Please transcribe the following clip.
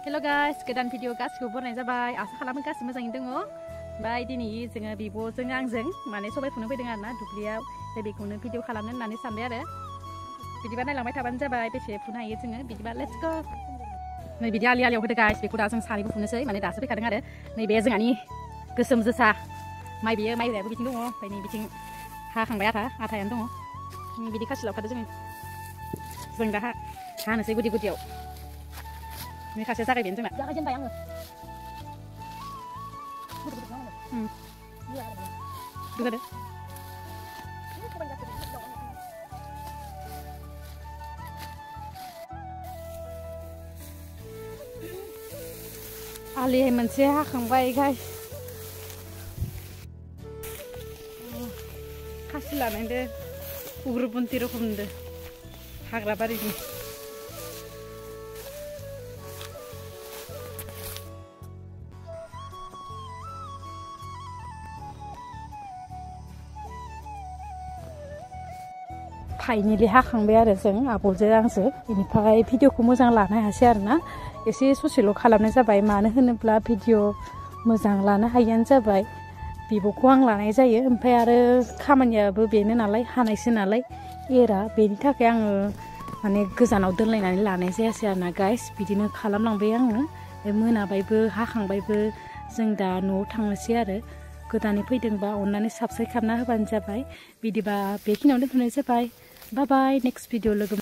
Hello guys, goदान video गासिबो बनाय जाबाय आसा खालामो गासिबो मोजाङै दङ बाय दिनै जोङो बिब'जों आंजों माने सबाय फुनो फैदों आरोना दुब्लियाव बेखौनो भिडिअ खालामनो होननानै सानबाय आरो बिदिबा नायलांबाय थाबानो जाबाय बेसे फुनो हायो जोङो बिदिबा लेट्स गो नै बिदि आलियाव होदो गाइस बेखौ दा जों सानैबो फुनोसै माने दासो फैखादों आरो नैबे जोंहानि गोसोम जोसा माइब्रायाबो बिथिं दङ ओमफ्राय नै बिथिं हाखांबाय आथायानो दङ बिदि खासि लावखादो जों दा हानोसै गुदियाव ini kasih saya kayak gini jangan bayang loh. Juga deh. Ali moनसे हाखांबाय guys. खासि लानायदो उग्रबन्ति रखमदो हाग्रा बारिनि फाइनेलि हाखांबाय आरो जों आब'जों आंजों बेनिफ्राय भिडिअखौ मोजां लानो हायासै आरोना एसे ससेल' खालामनाय जाबाय मानो होनोब्ला भिडिअ मोजां लानो हायैयानो जाबाय बिब'खौ आं लानाय जायो ओमफ्राय आरो खामानियाबो बेनो नालाय हानायसो नालाय एरा बेनि थाखाय आङो माने गोजानाव दोनलायनानै लानाय जायासै आरोना गाइस बिदिनो खालामलांबाय आङो मोनाबायबो हाखांबायबो जों दा न'आव थांनोसै आरो गोदानै फैदोंबा अननानै साबस्क्राइब खालामना होबानो जाबाय बिदिबा बेखिनियावनो दोनथ'नाय जाबाय बाय बाय नेक्स्ट भिडिअ लोगो